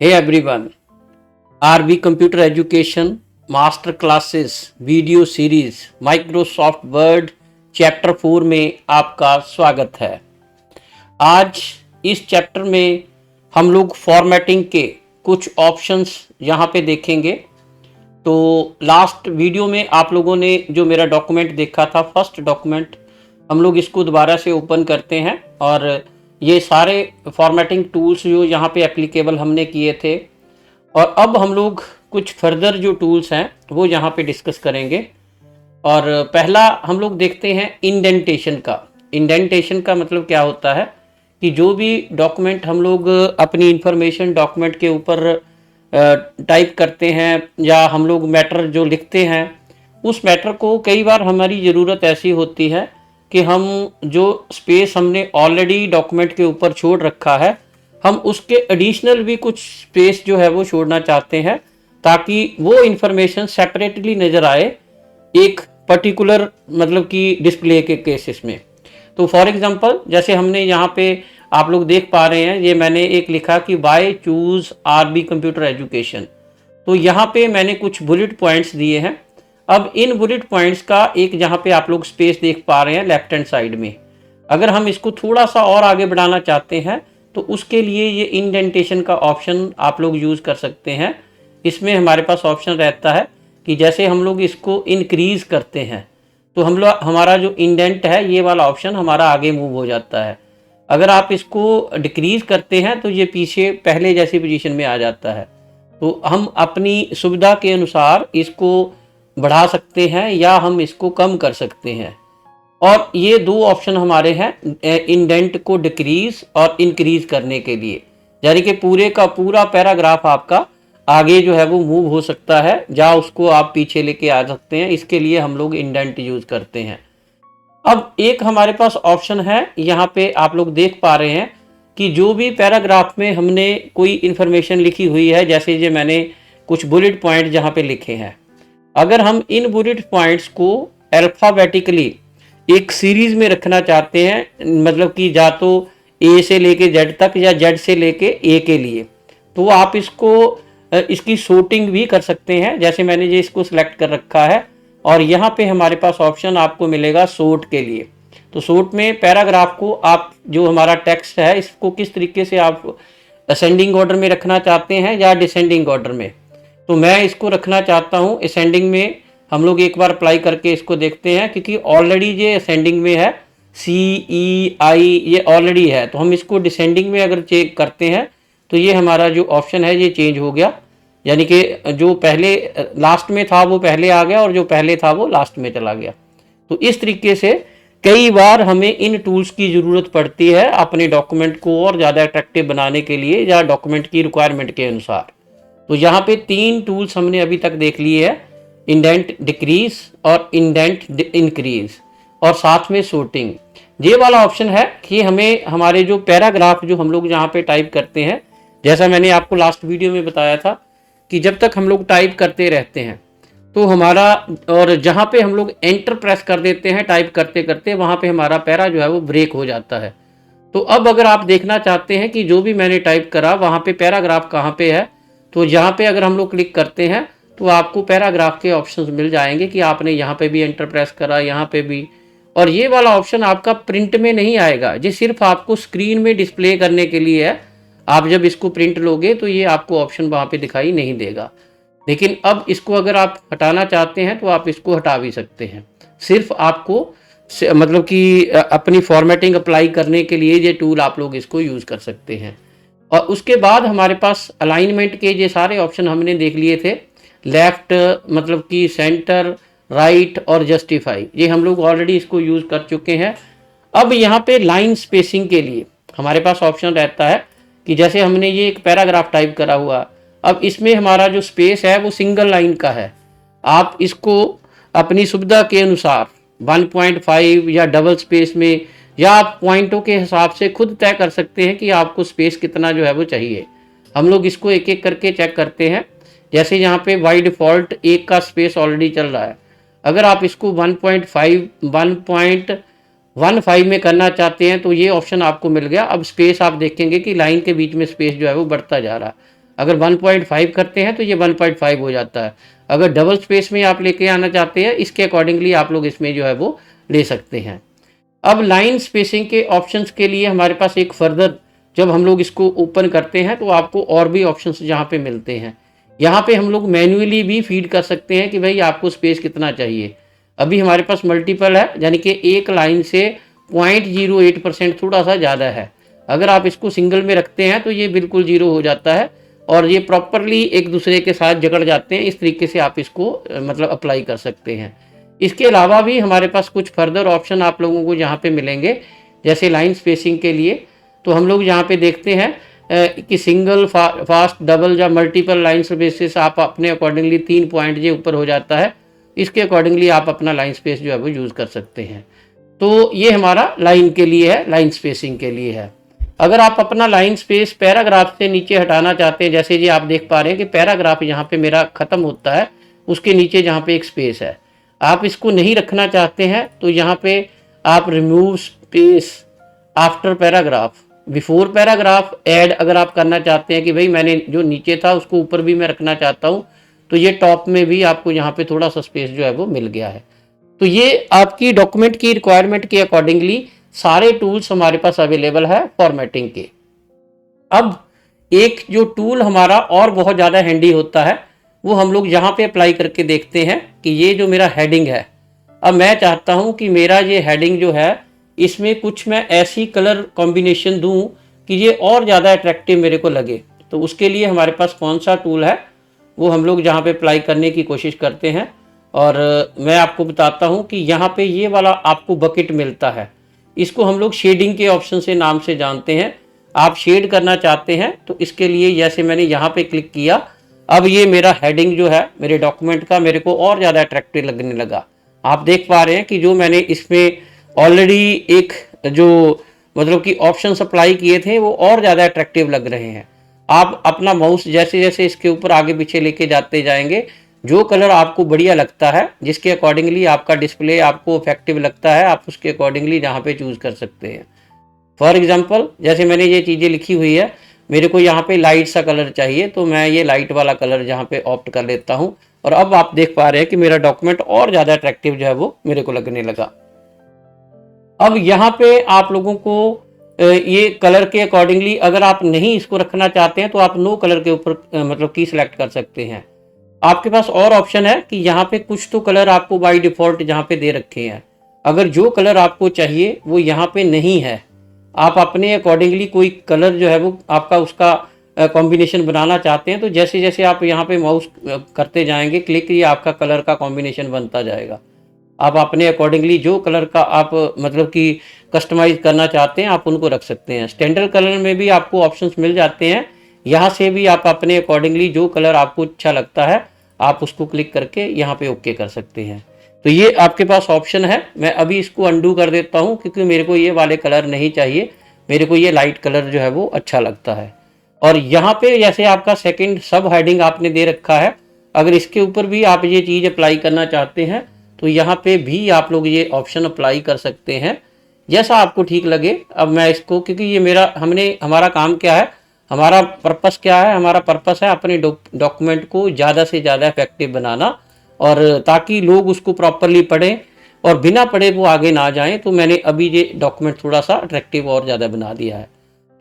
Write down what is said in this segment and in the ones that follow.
Hey everyone, RB Computer Education master classes video series Microsoft word chapter 4 में आपका स्वागत है। आज इस चैप्टर में हम लोग फॉर्मेटिंग के कुछ ऑप्शंस यहाँ पे देखेंगे। तो लास्ट वीडियो में आप लोगों ने जो मेरा डॉक्यूमेंट देखा था, फर्स्ट डॉक्यूमेंट, हम लोग इसको दोबारा से ओपन करते हैं और ये सारे फॉर्मेटिंग टूल्स जो यहाँ पे एप्लीकेबल हमने किए थे, और अब हम लोग कुछ फर्दर जो टूल्स हैं वो यहाँ पे डिस्कस करेंगे। और पहला हम लोग देखते हैं इंडेंटेशन का। इंडेंटेशन का मतलब क्या होता है कि जो भी डॉक्यूमेंट हम लोग अपनी इंफॉर्मेशन डॉक्यूमेंट के ऊपर टाइप करते हैं या हम लोग मैटर जो लिखते हैं, उस मैटर को कई बार हमारी ज़रूरत ऐसी होती है कि हम जो स्पेस हमने ऑलरेडी डॉक्यूमेंट के ऊपर छोड़ रखा है, हम उसके एडिशनल भी कुछ स्पेस जो है वो छोड़ना चाहते हैं ताकि वो इन्फॉर्मेशन सेपरेटली नज़र आए एक पर्टिकुलर मतलब कि डिस्प्ले के केसेस में। तो फॉर एग्जांपल जैसे हमने यहाँ पे आप लोग देख पा रहे हैं, ये मैंने एक लिखा कि why choose RB computer education. तो यहाँ पे मैंने कुछ बुलेट पॉइंट्स दिए हैं। अब इन बुलेट पॉइंट्स का एक जहाँ पे आप लोग स्पेस देख पा रहे हैं लेफ्ट हैंड साइड में, अगर हम इसको थोड़ा सा और आगे बढ़ाना चाहते हैं तो उसके लिए ये इंडेंटेशन का ऑप्शन आप लोग यूज़ कर सकते हैं। इसमें हमारे पास ऑप्शन रहता है कि जैसे हम लोग इसको इंक्रीज़ करते हैं तो हम लोग हमारा जो इंडेंट है ये वाला ऑप्शन हमारा आगे मूव हो जाता है। अगर आप इसको डिक्रीज़ करते हैं तो ये पीछे पहले जैसी पोजीशन में आ जाता है। तो हम अपनी सुविधा के अनुसार इसको बढ़ा सकते हैं या हम इसको कम कर सकते हैं। और ये दो ऑप्शन हमारे हैं इंडेंट को डिक्रीज और इंक्रीज करने के लिए, यानी कि पूरे का पूरा पैराग्राफ आपका आगे जो है वो मूव हो सकता है या उसको आप पीछे लेके आ सकते हैं। इसके लिए हम लोग इंडेंट यूज करते हैं। अब एक हमारे पास ऑप्शन है, यहाँ पे आप लोग देख पा रहे हैं कि जो भी पैराग्राफ में हमने कोई इंफॉर्मेशन लिखी हुई है, जैसे ये मैंने कुछ बुलेट पॉइंट जहाँ पे लिखे हैं, अगर हम इन बुलेट पॉइंट्स को अल्फाबेटिकली एक सीरीज में रखना चाहते हैं, मतलब कि या तो ए से लेके जेड तक या जेड से लेके ए के लिए, तो आप इसको इसकी शॉर्टिंग भी कर सकते हैं। जैसे मैंने ये इसको सिलेक्ट कर रखा है और यहाँ पे हमारे पास ऑप्शन आपको मिलेगा शॉर्ट के लिए। तो शॉर्ट में पैराग्राफ को आप जो हमारा टेक्स्ट है इसको किस तरीके से आप असेंडिंग ऑर्डर में रखना चाहते हैं या डिसेंडिंग ऑर्डर में। तो मैं इसको रखना चाहता हूँ असेंडिंग में। हम लोग एक बार अप्लाई करके इसको देखते हैं, क्योंकि ऑलरेडी ये असेंडिंग में है, CEI ये ऑलरेडी है। तो हम इसको डिसेंडिंग में अगर चेक करते हैं तो ये हमारा जो ऑप्शन है ये चेंज हो गया, यानी कि जो पहले लास्ट में था वो पहले आ गया और जो पहले था वो लास्ट में चला गया। तो इस तरीके से कई बार हमें इन टूल्स की ज़रूरत पड़ती है अपने डॉक्यूमेंट को और ज़्यादा अट्रैक्टिव बनाने के लिए या डॉक्यूमेंट की रिक्वायरमेंट के अनुसार। तो यहाँ पे 3 टूल्स हमने अभी तक देख लिए है, इंडेंट डिक्रीज और इंडेंट इंक्रीज और साथ में शॉर्टिंग। ये वाला ऑप्शन है कि हमें हमारे जो पैराग्राफ जो हम लोग यहाँ पे टाइप करते हैं, जैसा मैंने आपको लास्ट वीडियो में बताया था कि जब तक हम लोग टाइप करते रहते हैं तो हमारा, और जहाँ पे हम लोग एंटर प्रेस कर देते हैं टाइप करते करते, वहाँ पे हमारा पैरा जो है वो ब्रेक हो जाता है। तो अब अगर आप देखना चाहते हैं कि जो भी मैंने टाइप करा वहाँ पे पैराग्राफ कहाँ पे है, तो यहाँ पे अगर हम लोग क्लिक करते हैं तो आपको पैराग्राफ के ऑप्शंस मिल जाएंगे कि आपने यहाँ पे भी एंटर प्रेस करा, यहाँ पे भी। और ये वाला ऑप्शन आपका प्रिंट में नहीं आएगा, ये सिर्फ आपको स्क्रीन में डिस्प्ले करने के लिए है। आप जब इसको प्रिंट लोगे तो ये आपको ऑप्शन वहाँ पे दिखाई नहीं देगा। लेकिन अब इसको अगर आप हटाना चाहते हैं तो आप इसको हटा भी सकते हैं। सिर्फ आपको मतलब कि अपनी फॉर्मेटिंग अप्लाई करने के लिए ये टूल आप लोग इसको यूज़ कर सकते हैं। और उसके बाद हमारे पास अलाइनमेंट के ये सारे ऑप्शन हमने देख लिए थे, लेफ्ट मतलब कि सेंटर, राइट और जस्टिफाई, ये हम लोग ऑलरेडी इसको यूज़ कर चुके हैं। अब यहाँ पे लाइन स्पेसिंग के लिए हमारे पास ऑप्शन रहता है कि जैसे हमने ये एक पैराग्राफ टाइप करा हुआ, अब इसमें हमारा जो स्पेस है वो सिंगल लाइन का है। आप इसको अपनी सुविधा के अनुसार 1.5 या डबल स्पेस में या आप पॉइंटों के हिसाब से खुद तय कर सकते हैं कि आपको स्पेस कितना जो है वो चाहिए। हम लोग इसको एक एक करके चेक करते हैं। जैसे यहाँ पे बाय डिफ़ॉल्ट एक का स्पेस ऑलरेडी चल रहा है, अगर आप इसको 1.15 में करना चाहते हैं तो ये ऑप्शन आपको मिल गया। अब स्पेस आप देखेंगे कि लाइन के बीच में स्पेस जो है वो बढ़ता जा रहा है। अगर 1.5 करते हैं तो ये 1.5 हो जाता है। अगर डबल स्पेस में आप लेके आना चाहते हैं, इसके अकॉर्डिंगली आप लोग इसमें जो है वो ले सकते हैं। अब लाइन स्पेसिंग के ऑप्शंस के लिए हमारे पास एक फर्दर, जब हम लोग इसको ओपन करते हैं तो आपको और भी ऑप्शंस यहाँ पे मिलते हैं। यहाँ पे हम लोग मैन्युअली भी फीड कर सकते हैं कि भाई आपको स्पेस कितना चाहिए। अभी हमारे पास मल्टीपल है, यानी कि एक लाइन से 0.08% थोड़ा सा ज़्यादा है। अगर आप इसको सिंगल में रखते हैं तो ये बिल्कुल 0 हो जाता है और ये प्रॉपरली एक दूसरे के साथ जकड़ जाते हैं। इस तरीके से आप इसको मतलब अप्लाई कर सकते हैं। इसके अलावा भी हमारे पास कुछ फर्दर ऑप्शन आप लोगों को यहाँ पे मिलेंगे, जैसे लाइन स्पेसिंग के लिए। तो हम लोग यहाँ पे देखते हैं कि सिंगल, फास्ट, डबल या मल्टीपल लाइन स्पेसेस आप अपने अकॉर्डिंगली 3 पॉइंट जो ऊपर हो जाता है, इसके अकॉर्डिंगली आप अपना लाइन स्पेस जो है वो यूज़ कर सकते हैं। तो ये हमारा लाइन के लिए है, लाइन स्पेसिंग के लिए है। अगर आप अपना लाइन स्पेस पैराग्राफ से नीचे हटाना चाहते हैं, जैसे जी आप देख पा रहे हैं कि पैराग्राफ यहाँ पे मेरा ख़त्म होता है, उसके नीचे जहाँ पे एक स्पेस है, आप इसको नहीं रखना चाहते हैं तो यहाँ पे आप remove space after paragraph, before paragraph, add अगर आप करना चाहते हैं कि भाई मैंने जो नीचे था उसको ऊपर भी मैं रखना चाहता हूँ, तो ये टॉप में भी आपको यहाँ पे थोड़ा सा स्पेस जो है वो मिल गया है। तो ये आपकी डॉक्यूमेंट की रिक्वायरमेंट के अकॉर्डिंगली सारे टूल्स हमारे पास अवेलेबल है फॉर्मेटिंग के। अब एक जो टूल हमारा और बहुत ज़्यादा हैंडी होता है, वो हम लोग यहाँ पे अप्लाई करके देखते हैं कि ये जो मेरा हेडिंग है, अब मैं चाहता हूँ कि मेरा ये हेडिंग जो है इसमें कुछ मैं ऐसी कलर कॉम्बिनेशन दूँ कि ये और ज़्यादा अट्रैक्टिव मेरे को लगे। तो उसके लिए हमारे पास कौन सा टूल है, वो हम लोग जहाँ पे अप्लाई करने की कोशिश करते हैं। और मैं आपको बताता हूँ कि यहाँ पे ये वाला आपको बकेट मिलता है, इसको हम लोग शेडिंग के ऑप्शन से नाम से जानते हैं। आप शेड करना चाहते हैं तो इसके लिए जैसे मैंने यहाँ पे क्लिक किया, अब ये मेरा हेडिंग जो है मेरे डॉक्यूमेंट का मेरे को और ज़्यादा अट्रैक्टिव लगने लगा। आप देख पा रहे हैं कि जो मैंने इसमें ऑलरेडी एक जो मतलब कि ऑप्शन अप्लाई किए थे वो और ज़्यादा अट्रैक्टिव लग रहे हैं। आप अपना माउस जैसे जैसे इसके ऊपर आगे पीछे लेके जाते जाएंगे, जो कलर आपको बढ़िया लगता है, जिसके अकॉर्डिंगली आपका डिस्प्ले आपको इफेक्टिव लगता है, आप उसके अकॉर्डिंगली यहाँ पे चूज़ कर सकते हैं। फॉर एग्जांपल जैसे मैंने ये चीज़ें लिखी हुई है, मेरे को यहाँ पे लाइट सा कलर चाहिए तो मैं ये लाइट वाला कलर यहाँ पे ऑप्ट कर लेता हूँ और अब आप देख पा रहे हैं कि मेरा डॉक्यूमेंट और ज़्यादा अट्रैक्टिव जो है वो मेरे को लगने लगा। अब यहाँ पे आप लोगों को ये कलर के अकॉर्डिंगली अगर आप नहीं इसको रखना चाहते हैं तो आप नो कलर के ऊपर मतलब की सिलेक्ट कर सकते हैं। आपके पास और ऑप्शन है कि यहाँ पे कुछ तो कलर आपको बाय डिफ़ॉल्ट यहाँ पे दे रखे हैं, अगर जो कलर आपको चाहिए वो यहाँ पे नहीं है, आप अपने अकॉर्डिंगली कोई कलर जो है वो आपका उसका कॉम्बिनेशन बनाना चाहते हैं, तो जैसे जैसे आप यहाँ पे माउस करते जाएंगे क्लिक, ये आपका कलर का कॉम्बिनेशन बनता जाएगा। आप अपने अकॉर्डिंगली जो कलर का आप मतलब कि कस्टमाइज करना चाहते हैं आप उनको रख सकते हैं। स्टैंडर्ड कलर में भी आपको ऑप्शंस मिल जाते हैं, यहाँ से भी आप अपने अकॉर्डिंगली जो कलर आपको अच्छा लगता है आप उसको क्लिक करके यहाँ पे ओके कर सकते हैं। तो ये आपके पास ऑप्शन है। मैं अभी इसको अंडू कर देता हूँ क्योंकि मेरे को ये वाले कलर नहीं चाहिए, मेरे को ये लाइट कलर जो है वो अच्छा लगता है। और यहाँ पे जैसे आपका सेकंड सब हेडिंग आपने दे रखा है, अगर इसके ऊपर भी आप ये चीज़ अप्लाई करना चाहते हैं तो यहाँ पे भी आप लोग ये ऑप्शन अप्लाई कर सकते हैं जैसा आपको ठीक लगे। अब मैं इसको, क्योंकि ये हमारा काम क्या है, हमारा पर्पस क्या है, हमारा पर्पस है अपने डॉक्यूमेंट को ज़्यादा से ज़्यादा इफेक्टिव बनाना और ताकि लोग उसको प्रॉपरली पढ़ें और बिना पढ़े वो आगे ना जाएं। तो मैंने अभी ये डॉक्यूमेंट थोड़ा सा अट्रैक्टिव और ज़्यादा बना दिया है।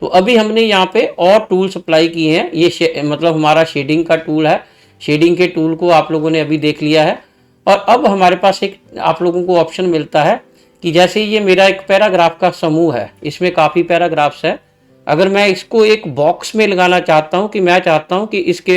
तो अभी हमने यहाँ पे और टूल्स अप्लाई किए हैं। ये मतलब हमारा शेडिंग का टूल है, शेडिंग के टूल को आप लोगों ने अभी देख लिया है। और अब हमारे पास एक आप लोगों को ऑप्शन मिलता है कि जैसे ये मेरा एक पैराग्राफ का समूह है, इसमें काफ़ी पैराग्राफ्स है, अगर मैं इसको एक बॉक्स में लगाना चाहता हूँ कि मैं चाहता हूँ कि इसके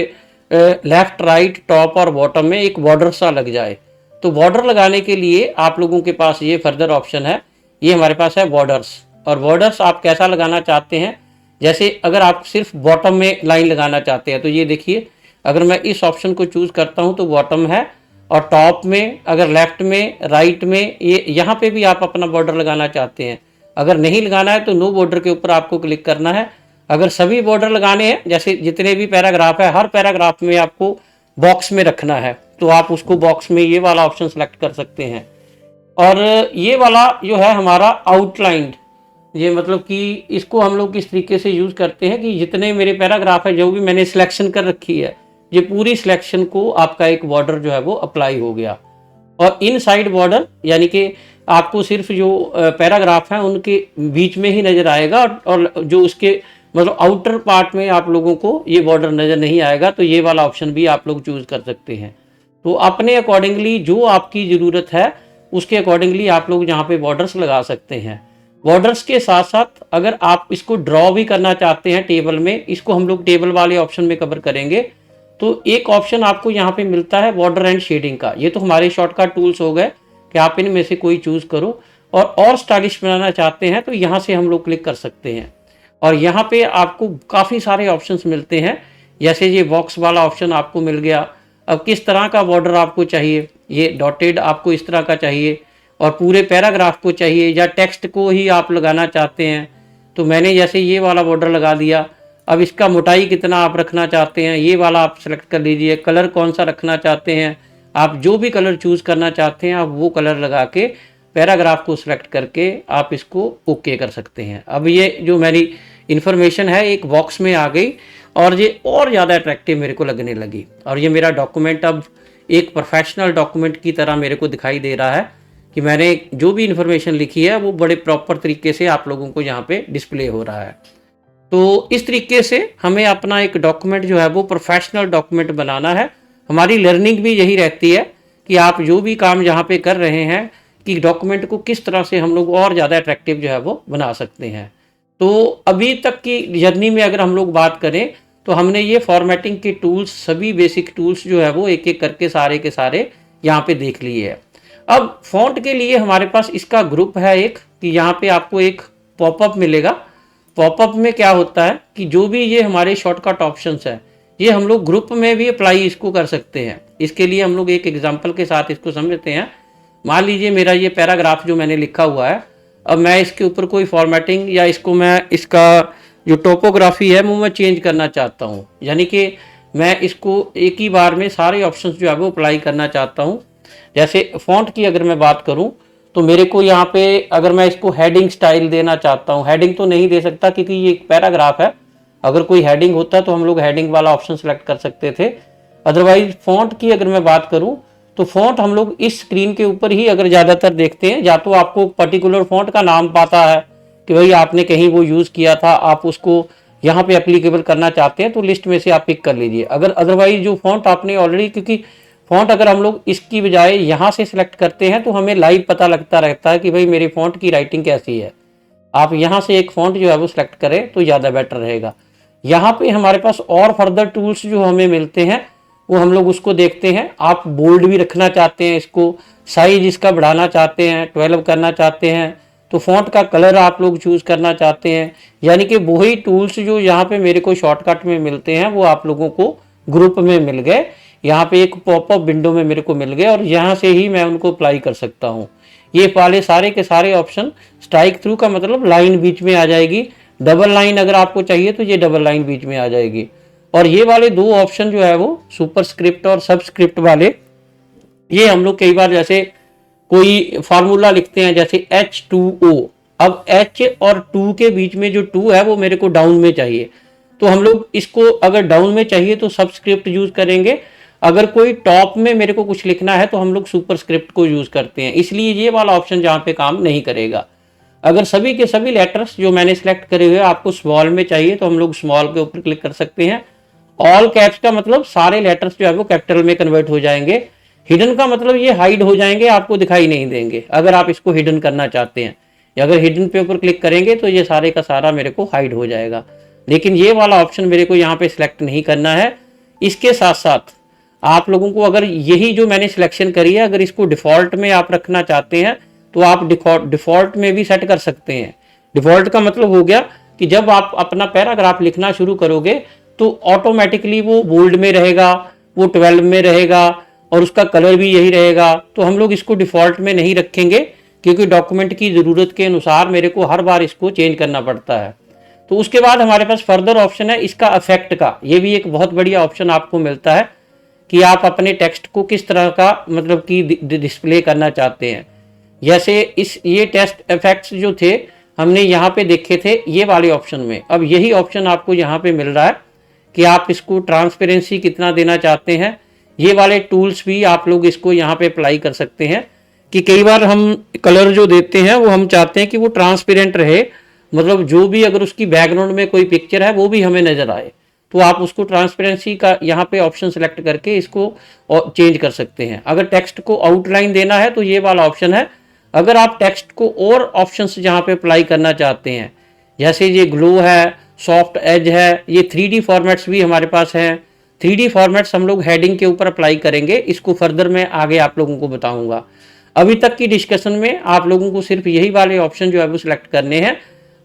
लेफ्ट राइट टॉप और बॉटम में एक बॉर्डर सा लग जाए, तो बॉर्डर लगाने के लिए आप लोगों के पास ये फर्दर ऑप्शन है, ये हमारे पास है बॉर्डर्स। और बॉर्डर्स आप कैसा लगाना चाहते हैं, जैसे अगर आप सिर्फ बॉटम में लाइन लगाना चाहते हैं तो ये देखिए, अगर मैं इस ऑप्शन को चूज़ करता हूँ तो बॉटम है, और टॉप में अगर लेफ्ट में राइट में ये यहाँ पे भी आप अपना बॉर्डर लगाना चाहते हैं। अगर नहीं लगाना है तो नो बॉर्डर के ऊपर आपको क्लिक करना है। अगर सभी बॉर्डर लगाने हैं, जैसे जितने भी पैराग्राफ है हर पैराग्राफ में आपको बॉक्स में रखना है, तो आप उसको बॉक्स में ये वाला ऑप्शन सेलेक्ट कर सकते हैं। और ये वाला जो है हमारा आउटलाइंड, ये मतलब कि इसको हम लोग किस तरीके से यूज़ करते हैं कि जितने मेरे पैराग्राफ है, जो भी मैंने सिलेक्शन कर रखी है, ये पूरी सिलेक्शन को आपका एक बॉर्डर जो है वो अप्लाई हो गया। और इनसाइड बॉर्डर यानी कि आपको सिर्फ जो पैराग्राफ हैं उनके बीच में ही नज़र आएगा, और जो उसके मतलब आउटर पार्ट में आप लोगों को ये बॉर्डर नज़र नहीं आएगा। तो ये वाला ऑप्शन भी आप लोग चूज़ कर सकते हैं। तो अपने अकॉर्डिंगली जो आपकी ज़रूरत है उसके अकॉर्डिंगली आप लोग यहाँ पे बॉर्डर्स लगा सकते हैं। बॉर्डर्स के साथ साथ अगर आप इसको ड्रॉ भी करना चाहते हैं टेबल में, इसको हम लोग टेबल वाले ऑप्शन में कवर करेंगे। तो एक ऑप्शन आपको यहाँ पे मिलता है बॉर्डर एंड शेडिंग का। ये तो हमारे शॉर्टकट टूल्स हो गए कि आप इनमें से कोई चूज़ करो, और स्टाइलिश बनाना चाहते हैं तो यहाँ से हम लोग क्लिक कर सकते हैं। और यहाँ पे आपको काफ़ी सारे ऑप्शंस मिलते हैं, जैसे ये बॉक्स वाला ऑप्शन आपको मिल गया। अब किस तरह का बॉर्डर आपको चाहिए, ये डॉटेड आपको इस तरह का चाहिए, और पूरे पैराग्राफ को चाहिए, या टेक्स्ट को ही आप लगाना चाहते हैं। तो मैंने जैसे ये वाला बॉर्डर लगा दिया। अब इसका मोटाई कितना आप रखना चाहते हैं, ये वाला आप सेलेक्ट कर लीजिए। कलर कौन सा रखना चाहते हैं, आप जो भी कलर चूज़ करना चाहते हैं आप वो कलर लगा के पैराग्राफ को सिलेक्ट करके आप इसको ओके कर सकते हैं। अब ये जो मेरी इन्फॉर्मेशन है एक बॉक्स में आ गई, और ये और ज़्यादा अट्रैक्टिव मेरे को लगने लगी। और ये मेरा डॉक्यूमेंट अब एक प्रोफेशनल डॉक्यूमेंट की तरह मेरे को दिखाई दे रहा है कि मैंने जो भी इन्फॉर्मेशन लिखी है वो बड़े प्रॉपर तरीके से आप लोगों को यहाँ पे डिस्प्ले हो रहा है। तो इस तरीके से हमें अपना एक डॉक्यूमेंट जो है वो प्रोफेशनल डॉक्यूमेंट बनाना है। हमारी लर्निंग भी यही रहती है कि आप जो भी काम यहाँ पे कर रहे हैं कि डॉक्यूमेंट को किस तरह से हम लोग और ज़्यादा अट्रैक्टिव जो है वो बना सकते हैं। तो अभी तक की जर्नी में अगर हम लोग बात करें तो हमने ये फॉर्मेटिंग के टूल्स, सभी बेसिक टूल्स जो है वो एक एक करके सारे के सारे यहाँ पे देख लिए है। अब फॉन्ट के लिए हमारे पास इसका ग्रुप है एक, कि यहाँ पे आपको एक पॉपअप मिलेगा। पॉपअप में क्या होता है कि जो भी ये हमारे शॉर्टकट ऑप्शंस हैं ये हम लोग ग्रुप में भी अप्लाई इसको कर सकते हैं। इसके लिए हम लोग एक एग्जांपल के साथ इसको समझते हैं। मान लीजिए मेरा ये पैराग्राफ जो मैंने लिखा हुआ है, अब मैं इसके ऊपर कोई फॉर्मेटिंग या इसको मैं इसका जो टोपोग्राफी है वो मैं चेंज करना चाहता हूँ, यानी कि मैं इसको एक ही बार में सारे ऑप्शंस जो है वो अप्लाई करना चाहता हूँ। जैसे फॉन्ट की अगर मैं बात करूँ तो मेरे को यहाँ पे अगर मैं इसको हेडिंग स्टाइल देना चाहता हूँ, हेडिंग तो नहीं दे सकता क्योंकि ये एक पैराग्राफ है। अगर कोई हेडिंग होता तो हम लोग हेडिंग वाला ऑप्शन सेलेक्ट कर सकते थे। अदरवाइज फॉन्ट की अगर मैं बात करूँ तो फॉन्ट हम लोग इस स्क्रीन के ऊपर ही अगर ज़्यादातर देखते हैं, या तो आपको पर्टिकुलर फॉन्ट का नाम पता है कि भाई आपने कहीं वो यूज़ किया था, आप उसको यहाँ पे एप्लीकेबल करना चाहते हैं तो लिस्ट में से आप पिक कर लीजिए। अगर अदरवाइज जो फॉन्ट आपने ऑलरेडी, क्योंकि फॉन्ट अगर हम लोग इसकी बजाय यहाँ से सिलेक्ट करते हैं तो हमें लाइव पता लगता रहता है कि भाई मेरी फॉन्ट की राइटिंग कैसी है। आप यहाँ से एक फॉन्ट जो है वो सिलेक्ट करें तो ज़्यादा बेटर रहेगा। यहाँ पे हमारे पास और फर्दर टूल्स जो हमें मिलते हैं वो हम लोग उसको देखते हैं। आप बोल्ड भी रखना चाहते हैं, इसको साइज इसका बढ़ाना चाहते हैं, 12 करना चाहते हैं, तो फॉन्ट का कलर आप लोग चूज़ करना चाहते हैं। यानी कि वही टूल्स जो यहाँ पे मेरे को शॉर्टकट में मिलते हैं वो आप लोगों को ग्रुप में मिल गए, यहाँ पे एक पॉपअप विंडो में मेरे को मिल गए, और यहाँ से ही मैं उनको अप्लाई कर सकता हूँ। ये वाले सारे के सारे ऑप्शन, स्ट्राइक थ्रू का मतलब लाइन बीच में आ जाएगी, डबल लाइन अगर आपको चाहिए तो ये डबल लाइन बीच में आ जाएगी। और ये वाले दो ऑप्शन जो है वो सुपरस्क्रिप्ट और सबस्क्रिप्ट वाले, ये हम लोग कई बार जैसे कोई फार्मूला लिखते हैं जैसे H2O, अब H और 2 के बीच में जो 2 है वो मेरे को डाउन में चाहिए, तो हम लोग इसको अगर डाउन में चाहिए तो सबस्क्रिप्ट यूज करेंगे। अगर कोई टॉप में मेरे को कुछ लिखना है तो हम लोग सुपरस्क्रिप्ट को यूज करते हैं, इसलिए ये वाला ऑप्शन जहाँ पे काम नहीं करेगा। अगर सभी के सभी लेटर्स जो मैंने सेलेक्ट करे हुए आपको स्मॉल में चाहिए तो हम लोग स्मॉल के ऊपर क्लिक कर सकते हैं। ऑल कैप्स का मतलब सारे लेटर्स जो है वो कैपिटल में कन्वर्ट हो जाएंगे। हिडन का मतलब ये हाइड हो जाएंगे, आपको दिखाई नहीं देंगे अगर आप इसको हिडन करना चाहते हैं। या अगर हिडन पे ऊपर क्लिक करेंगे तो ये सारे का सारा मेरे को हाइड हो जाएगा, लेकिन ये वाला ऑप्शन मेरे को यहाँ पे सिलेक्ट नहीं करना है। इसके साथ साथ आप लोगों को अगर यही जो मैंने सिलेक्शन करी है अगर इसको डिफॉल्ट में आप रखना चाहते हैं तो आप डिफॉल्ट में भी सेट कर सकते हैं। डिफॉल्ट का मतलब हो गया कि जब आप अपना पैराग्राफ लिखना शुरू करोगे तो ऑटोमेटिकली वो बोल्ड में रहेगा, वो 12 में रहेगा और उसका कलर भी यही रहेगा। तो हम लोग इसको डिफॉल्ट में नहीं रखेंगे क्योंकि डॉक्यूमेंट की ज़रूरत के अनुसार मेरे को हर बार इसको चेंज करना पड़ता है। तो उसके बाद हमारे पास फर्दर ऑप्शन है इसका इफेक्ट का। ये भी एक बहुत बढ़िया ऑप्शन आपको मिलता है कि आप अपने टेक्स्ट को किस तरह का मतलब कि डिस्प्ले करना चाहते हैं। जैसे ये टेक्स्ट इफेक्ट्स जो थे हमने यहाँ पे देखे थे ये वाले ऑप्शन में। अब यही ऑप्शन आपको यहाँ पे मिल रहा है कि आप इसको ट्रांसपेरेंसी कितना देना चाहते हैं। ये वाले टूल्स भी आप लोग इसको यहाँ पे अप्लाई कर सकते हैं कि कई बार हम कलर जो देते हैं वो हम चाहते हैं कि वो ट्रांसपेरेंट रहे, मतलब जो भी अगर उसकी बैकग्राउंड में कोई पिक्चर है वो भी हमें नजर आए, तो आप उसको ट्रांसपेरेंसी का यहाँ पे ऑप्शन सेलेक्ट करके इसको चेंज कर सकते हैं। अगर टेक्स्ट को आउटलाइन देना है तो ये वाला ऑप्शन है। अगर आप टेक्स्ट को और ऑप्शंस जहाँ पे अप्लाई करना चाहते हैं, जैसे ये ग्लो है, सॉफ्ट एज है, ये 3D फॉर्मेट्स भी हमारे पास हैं। 3D फॉर्मेट्स हम लोग हेडिंग के ऊपर अप्लाई करेंगे, इसको फर्दर मैं आगे आप लोगों को बताऊंगा। अभी तक की डिस्कशन में आप लोगों को सिर्फ यही वाले ऑप्शन जो है वो सिलेक्ट करने हैं।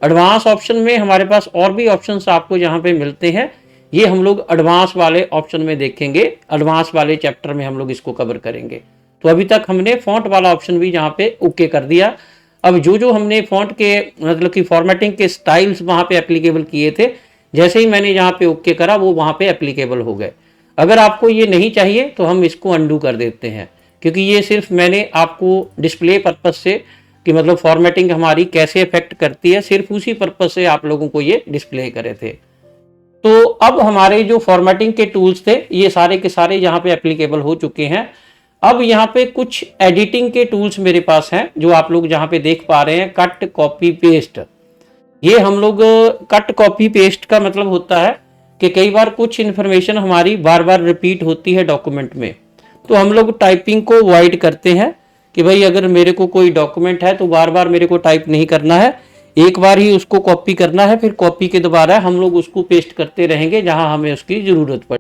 एडवांस ऑप्शन में हमारे पास और भी ऑप्शंस आपको यहाँ पे मिलते हैं, ये हम लोग एडवांस वाले ऑप्शन में देखेंगे, एडवांस वाले चैप्टर में हम लोग इसको कवर करेंगे। तो अभी तक हमने फॉन्ट वाला ऑप्शन भी यहाँ पे ओके कर दिया। अब जो हमने फॉन्ट के मतलब कि फॉर्मेटिंग के स्टाइल्स वहाँ पे एप्लीकेबल किए थे, जैसे ही मैंने यहाँ पे ओके करा वो वहाँ पे एप्लीकेबल हो गए। अगर आपको ये नहीं चाहिए तो हम इसको अंडू कर देते हैं, क्योंकि ये सिर्फ मैंने आपको डिस्प्ले पर्पज से कि मतलब फॉर्मेटिंग हमारी कैसे इफेक्ट करती है, सिर्फ उसी पर्पज से आप लोगों को ये डिस्प्ले करे थे। तो अब हमारे जो फॉर्मेटिंग के टूल्स थे ये सारे के सारे यहाँ पे एप्लीकेबल हो चुके हैं। अब यहाँ पे कुछ एडिटिंग के टूल्स मेरे पास हैं जो आप लोग जहाँ पे देख पा रहे हैं, कट कॉपी पेस्ट। ये हम लोग कट कॉपी पेस्ट का मतलब होता है कि कई बार कुछ इन्फॉर्मेशन हमारी बार बार रिपीट होती है डॉक्यूमेंट में, तो हम लोग टाइपिंग को अवॉइड करते हैं कि भाई अगर मेरे को कोई डॉक्यूमेंट है तो बार बार मेरे को टाइप नहीं करना है, एक बार ही उसको कॉपी करना है, फिर कॉपी के दोबारा हम लोग उसको पेस्ट करते रहेंगे जहां हमें उसकी जरूरत पड़े।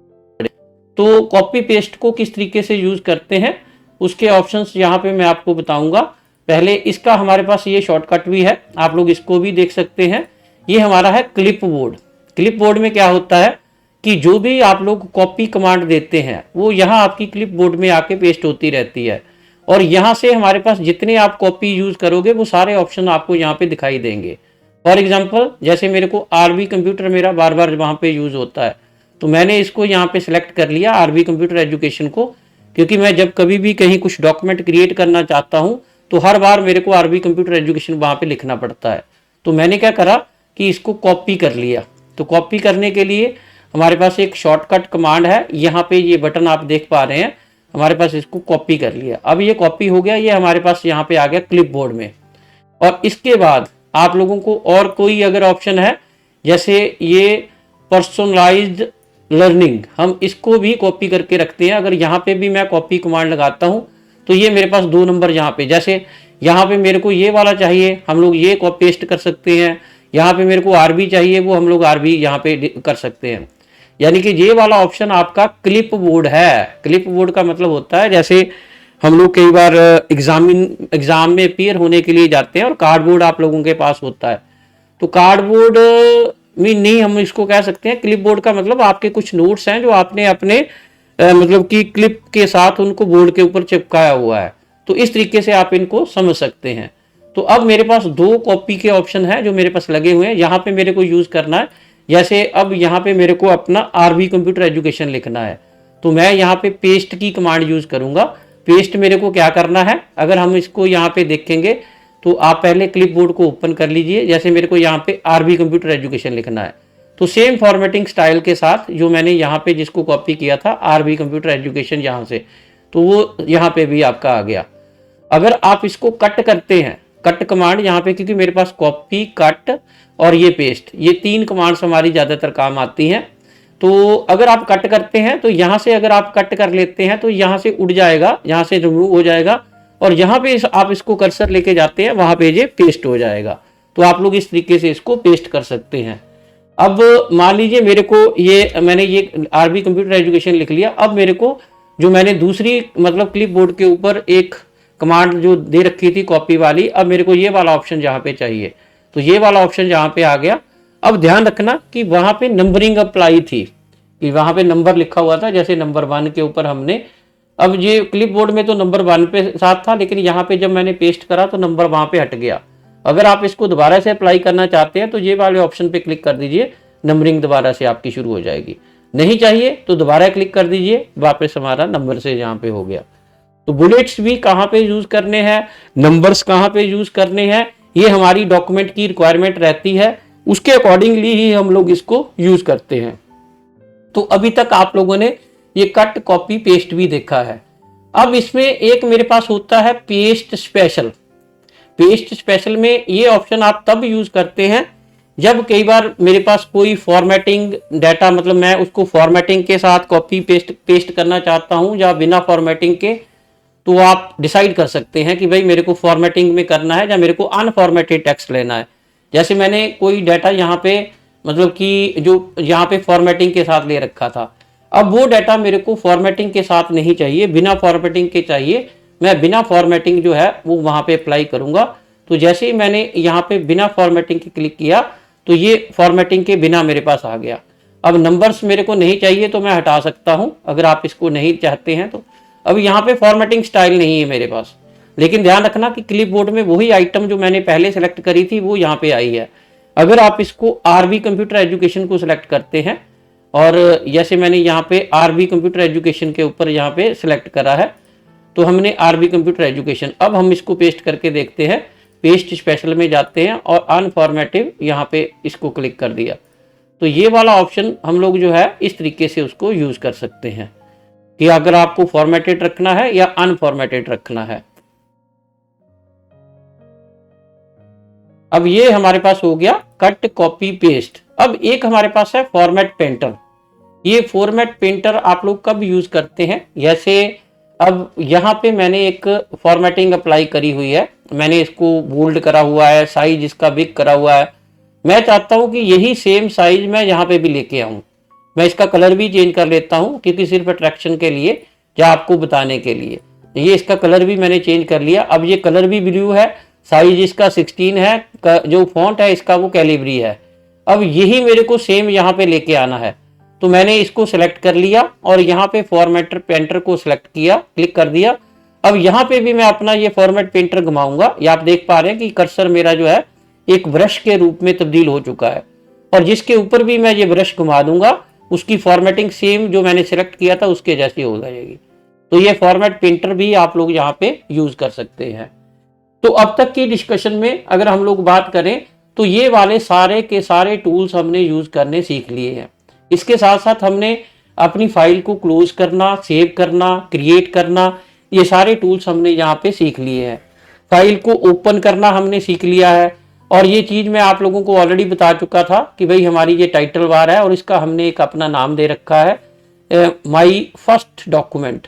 तो कॉपी पेस्ट को किस तरीके से यूज करते हैं उसके ऑप्शंस यहाँ पे मैं आपको बताऊंगा। पहले इसका हमारे पास ये शॉर्टकट भी है, आप लोग इसको भी देख सकते हैं। ये हमारा है क्लिप बोर्ड। क्लिप बोर्ड में क्या होता है कि जो भी आप लोग कॉपी कमांड देते हैं वो यहाँ आपकी क्लिप बोर्ड में आके पेस्ट होती रहती है, और यहाँ से हमारे पास जितने आप कॉपी यूज करोगे वो सारे ऑप्शन आपको यहाँ पे दिखाई देंगे। फॉर एग्जांपल जैसे मेरे को आरबी कंप्यूटर मेरा बार बार वहाँ पे यूज होता है, तो मैंने इसको यहाँ पे सिलेक्ट कर लिया आरबी कंप्यूटर एजुकेशन को, क्योंकि मैं जब कभी भी कहीं कुछ डॉक्यूमेंट क्रिएट करना चाहता हूँ तो हर बार मेरे को आरबी कंप्यूटर एजुकेशन वहाँ पे लिखना पड़ता है। तो मैंने क्या करा कि इसको कॉपी कर लिया। तो कॉपी करने के लिए हमारे पास एक शॉर्टकट कमांड है, यहाँ पे ये बटन आप देख पा रहे हैं, हमारे पास इसको कॉपी कर लिया। अब ये कॉपी हो गया, ये हमारे पास यहाँ पे आ गया क्लिप बोर्ड में। और इसके बाद आप लोगों को और कोई अगर ऑप्शन है, जैसे ये पर्सनलाइज्ड लर्निंग, हम इसको भी कॉपी करके रखते हैं। अगर यहाँ पे भी मैं कॉपी कमांड लगाता हूँ तो ये मेरे पास 2 नंबर यहाँ पे, जैसे यहाँ पे मेरे को ये वाला चाहिए हम लोग ये कॉपी पेस्ट कर सकते हैं, यहाँ पे मेरे को आरबी चाहिए वो हम लोग आरबी यहाँ पे कर सकते हैं। यानी कि ये वाला ऑप्शन आपका क्लिप बोर्ड है। क्लिप बोर्ड का मतलब होता है जैसे हम लोग कई बार एग्जाम में अपीयर होने के लिए जाते हैं और कार्डबोर्ड आप लोगों के पास होता है, तो कार्डबोर्ड में नहीं हम इसको कह सकते हैं। क्लिप बोर्ड का मतलब आपके कुछ नोट्स हैं जो आपने अपने मतलब कि क्लिप के साथ उनको बोर्ड के ऊपर चिपकाया हुआ है, तो इस तरीके से आप इनको समझ सकते हैं। तो अब मेरे पास 2 कॉपी के ऑप्शन हैं जो मेरे पास लगे हुए हैं, यहाँ पे मेरे को यूज करना है। जैसे अब यहाँ पे मेरे को अपना आरबी कंप्यूटर एजुकेशन लिखना है, तो मैं यहाँ पे पेस्ट की कमांड यूज करूंगा। पेस्ट मेरे को क्या करना है, अगर हम इसको यहाँ पे देखेंगे तो आप पहले क्लिप बोर्ड को ओपन कर लीजिए। जैसे मेरे को यहाँ पे आरबी कंप्यूटर एजुकेशन लिखना है, तो सेम फॉर्मेटिंग स्टाइल के साथ जो मैंने यहाँ पे जिसको कॉपी किया था आरबी कंप्यूटर एजुकेशन यहाँ से, तो वो यहाँ पे भी आपका आ गया। अगर आप इसको कट करते हैं, कट कमांड यहाँ पे, क्योंकि मेरे पास कॉपी, कट और ये पेस्ट, ये 3 कमांड्स हमारी ज़्यादातर काम आती हैं। तो अगर आप कट करते हैं तो यहाँ से अगर आप कट कर लेते हैं तो यहाँ से उड़ जाएगा, यहाँ से रिमूव हो जाएगा, और यहाँ पे आप इसको कर्सर लेके जाते हैं वहाँ पे ये पेस्ट हो जाएगा। तो आप लोग इस तरीके से इसको पेस्ट कर सकते हैं। अब मान लीजिए मेरे को मैंने ये आरबी कंप्यूटर एजुकेशन लिख लिया। अब मेरे को जो मैंने दूसरी मतलब क्लिप बोर्ड के ऊपर एक कमांड जो दे रखी थी कॉपी वाली, अब मेरे को ये वाला ऑप्शन जहाँ पे चाहिए, तो ये वाला ऑप्शन जहाँ पे आ गया। अब ध्यान रखना कि वहाँ पे नंबरिंग अप्लाई थी, कि वहाँ पे नंबर लिखा हुआ था, जैसे नंबर 1 के ऊपर हमने, अब ये क्लिप बोर्ड में तो नंबर 1 पे साथ था, लेकिन यहाँ पे जब मैंने पेस्ट करा तो नंबर वहाँ पे हट गया। अगर आप इसको दोबारा से अप्लाई करना चाहते हैं तो ये वाले ऑप्शन पे क्लिक कर दीजिए, नंबरिंग दोबारा से आपकी शुरू हो जाएगी। नहीं चाहिए तो दोबारा क्लिक कर दीजिए, वापस हमारा नंबर से यहाँ पे हो गया। तो बुलेट्स भी कहाँ पे यूज करने हैं, नंबर्स कहाँ पे यूज करने हैं, ये हमारी डॉक्यूमेंट की रिक्वायरमेंट रहती है, उसके अकॉर्डिंगली ही हम लोग इसको यूज करते हैं। तो अभी तक आप लोगों ने ये कट कॉपी पेस्ट भी देखा है। अब इसमें एक मेरे पास होता है पेस्ट स्पेशल। पेस्ट स्पेशल में ये ऑप्शन आप तब यूज करते हैं जब कई बार मेरे पास कोई फॉर्मेटिंग डाटा, मतलब मैं उसको फॉर्मेटिंग के साथ कॉपी पेस्ट करना चाहता हूं या बिना फॉर्मेटिंग के, तो आप डिसाइड कर सकते हैं कि भाई मेरे को फॉर्मेटिंग में करना है या मेरे को अनफॉर्मेटेड टेक्स्ट लेना है। जैसे मैंने कोई डाटा यहाँ पे मतलब कि जो यहाँ पे फॉर्मेटिंग के साथ ले रखा था, अब वो डाटा मेरे को फॉर्मेटिंग के साथ नहीं चाहिए, बिना फॉर्मेटिंग के चाहिए। मैं बिना फॉर्मेटिंग जो है वो वहाँ पे अप्लाई करूँगा। तो जैसे ही मैंने यहाँ पे बिना फॉर्मेटिंग के क्लिक किया तो ये फॉर्मेटिंग के बिना मेरे पास आ गया। अब नंबर्स मेरे को नहीं चाहिए तो मैं हटा सकता हूँ, अगर आप इसको नहीं चाहते हैं तो। अब यहाँ पे फॉर्मेटिंग स्टाइल नहीं है मेरे पास, लेकिन ध्यान रखना कि क्लिपबोर्ड में वही आइटम जो मैंने पहले सेलेक्ट करी थी वो यहाँ पे आई है। अगर आप इसको आरबी कंप्यूटर एजुकेशन को सिलेक्ट करते हैं, और जैसे मैंने यहाँ पे आरबी कंप्यूटर एजुकेशन के ऊपर यहाँ पे सिलेक्ट करा है, तो हमने आरबी कंप्यूटर एजुकेशन, अब हम इसको पेस्ट करके देखते हैं। पेस्ट स्पेशल में जाते हैं और अनफॉर्मेटिव यहाँ पे इसको क्लिक कर दिया, तो ये वाला ऑप्शन हम लोग जो है इस तरीके से उसको यूज कर सकते हैं कि अगर आपको फॉर्मेटेड रखना है या अनफॉर्मेटेड रखना है। अब ये हमारे पास हो गया कट कॉपी पेस्ट। अब एक हमारे पास है फॉर्मेट पेंटर। ये फॉर्मेट पेंटर आप लोग कब यूज करते हैं, जैसे अब यहाँ पे मैंने एक फॉर्मेटिंग अप्लाई करी हुई है, मैंने इसको बोल्ड करा हुआ है, साइज इसका बिग करा हुआ है। मैं चाहता हूँ कि यही सेम साइज मैं यहाँ पे भी लेके आऊँ। मैं इसका कलर भी चेंज कर लेता हूँ क्योंकि सिर्फ अट्रैक्शन के लिए या आपको बताने के लिए। ये इसका कलर भी मैंने चेंज कर लिया। अब ये कलर भी ब्लू है, साइज इसका 16 है, जो फॉन्ट है इसका वो कैलिब्री है। अब यही मेरे को सेम यहाँ पे लेके आना है, तो मैंने इसको सेलेक्ट कर लिया और यहाँ पे फॉर्मेटर पेंटर को सिलेक्ट किया, क्लिक कर दिया। अब यहाँ पे भी मैं अपना ये फॉर्मेट पेंटर घुमाऊंगा, ये आप देख पा रहे हैं कि कर्सर मेरा जो है एक ब्रश के रूप में तब्दील हो चुका है, और जिसके ऊपर भी मैं ये ब्रश घुमा दूंगा उसकी फॉर्मेटिंग सेम जो मैंने सिलेक्ट किया था उसके जैसी हो जाएगी। तो ये फॉर्मेट पेंटर भी आप लोग यहाँ पे यूज कर सकते हैं। तो अब तक की डिस्कशन में अगर हम लोग बात करें तो ये वाले सारे के सारे टूल्स हमने यूज करने सीख लिए हैं। इसके साथ साथ हमने अपनी फाइल को क्लोज करना, सेव करना, क्रिएट करना, ये सारे टूल्स हमने यहाँ पे सीख लिए हैं। फाइल को ओपन करना हमने सीख लिया है, और ये चीज मैं आप लोगों को ऑलरेडी बता चुका था कि भाई हमारी ये टाइटल बार है और इसका हमने एक अपना नाम दे रखा है माई फर्स्ट डॉक्यूमेंट,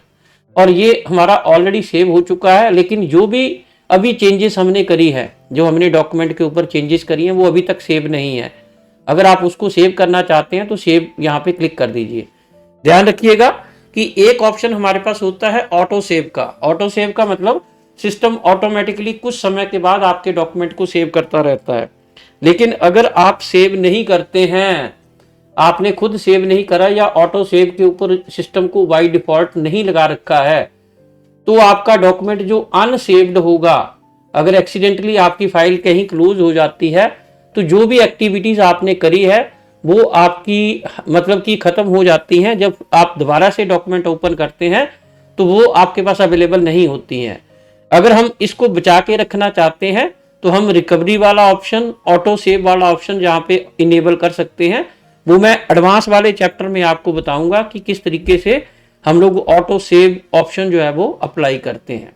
और ये हमारा ऑलरेडी सेव हो चुका है। लेकिन जो भी अभी चेंजेस हमने करी है, जो हमने डॉक्यूमेंट के ऊपर चेंजेस करी हैं, वो अभी तक सेव नहीं है। अगर आप उसको सेव करना चाहते हैं तो सेव यहाँ पे क्लिक कर दीजिए। ध्यान रखिएगा कि एक ऑप्शन हमारे पास होता है ऑटो सेव का। ऑटो सेव का मतलब सिस्टम ऑटोमेटिकली कुछ समय के बाद आपके डॉक्यूमेंट को सेव करता रहता है। लेकिन अगर आप सेव नहीं करते हैं, आपने खुद सेव नहीं करा या ऑटो सेव के ऊपर सिस्टम को बाय डिफॉल्ट नहीं लगा रखा है, तो आपका डॉक्यूमेंट जो अनसेव्ड होगा, अगर एक्सीडेंटली आपकी फाइल कहीं क्लोज हो जाती है, तो जो भी एक्टिविटीज आपने करी है वो आपकी मतलब कि खत्म हो जाती हैं। जब आप दोबारा से डॉक्यूमेंट ओपन करते हैं तो वो आपके पास अवेलेबल नहीं होती हैं। अगर हम इसको बचा के रखना चाहते हैं तो हम रिकवरी वाला ऑप्शन, ऑटो सेव वाला ऑप्शन जहाँ पे इनेबल कर सकते हैं, वो मैं एडवांस वाले चैप्टर में आपको बताऊंगा कि किस तरीके से हम लोग ऑटो सेव ऑप्शन जो है वो अप्लाई करते हैं।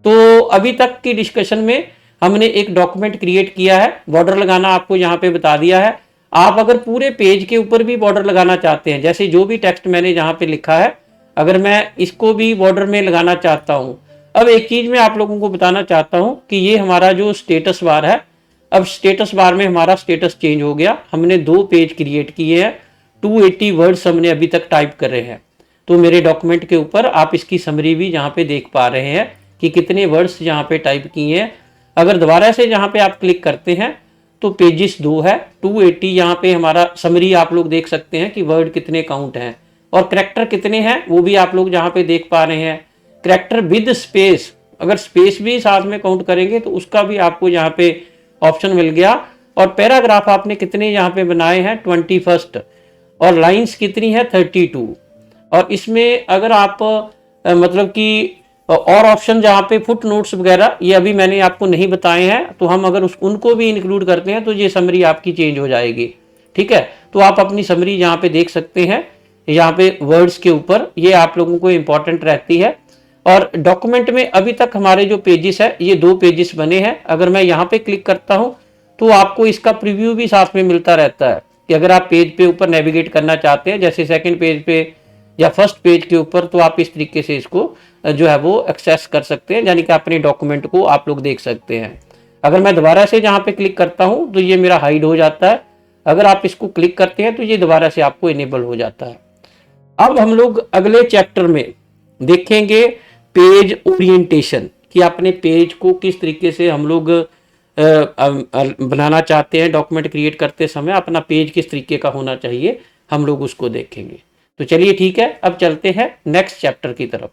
तो अभी तक की डिस्कशन में हमने एक डॉक्यूमेंट क्रिएट किया है, बॉर्डर लगाना आपको यहाँ पे बता दिया है। आप अगर पूरे पेज के ऊपर भी बॉर्डर लगाना चाहते हैं, जैसे जो भी टेक्स्ट मैंने यहाँ पे लिखा है, अगर मैं इसको भी बॉर्डर में लगाना चाहता हूँ। अब एक चीज मैं आप लोगों को बताना चाहता हूँ कि ये हमारा जो स्टेटस बार है, अब स्टेटस बार में हमारा स्टेटस चेंज हो गया। हमने 2 पेज क्रिएट किए हैं, 280 वर्ड्स हमने अभी तक टाइप कर रहे हैं। तो मेरे डॉक्यूमेंट के ऊपर आप इसकी समरी भी यहाँ पे देख पा रहे हैं कि कितने वर्ड्स यहाँ पे टाइप किए हैं। अगर दोबारा से यहाँ पे आप क्लिक करते हैं तो पेजेस 2 है, 280 यहाँ पे हमारा समरी आप लोग देख सकते हैं कि वर्ड कितने काउंट हैं और करैक्टर कितने हैं वो भी आप लोग यहाँ पे देख पा रहे हैं। करैक्टर विद स्पेस, अगर स्पेस भी साथ में काउंट करेंगे तो उसका भी आपको यहाँ पे ऑप्शन मिल गया। और पैराग्राफ आपने कितने यहाँ पे बनाए हैं 21, और लाइंस कितनी है 32। और इसमें अगर आप मतलब कि और ऑप्शन जहाँ पे फुट नोट्स वगैरह ये अभी मैंने आपको नहीं बताए हैं, तो हम अगर उनको भी इंक्लूड करते हैं तो ये समरी आपकी चेंज हो जाएगी। ठीक है, तो आप अपनी समरी यहाँ पे देख सकते हैं, यहाँ पे वर्ड्स के ऊपर ये आप लोगों को इंपॉर्टेंट रहती है। और डॉक्यूमेंट में अभी तक हमारे जो पेजेस है ये 2 पेजेस बने हैं। अगर मैं यहाँ पे क्लिक करता हूँ तो आपको इसका प्रीव्यू भी साथ में मिलता रहता है कि अगर आप पेज पे ऊपर नेविगेट करना चाहते हैं, जैसे सेकंड पेज पे या फर्स्ट पेज के ऊपर, तो आप इस तरीके से इसको जो है वो एक्सेस कर सकते हैं, यानी कि अपने डॉक्यूमेंट को आप लोग देख सकते हैं। अगर मैं दोबारा से जहाँ पे क्लिक करता हूँ तो ये मेरा हाइड हो जाता है। अगर आप इसको क्लिक करते हैं तो ये दोबारा से आपको इनेबल हो जाता है। अब हम लोग अगले चैप्टर में देखेंगे पेज ओरिएंटेशन, कि अपने पेज को किस तरीके से हम लोग बनाना चाहते हैं। डॉक्यूमेंट क्रिएट करते समय अपना पेज किस तरीके का होना चाहिए, हम लोग उसको देखेंगे। तो चलिए ठीक है, अब चलते हैं नेक्स्ट चैप्टर की तरफ।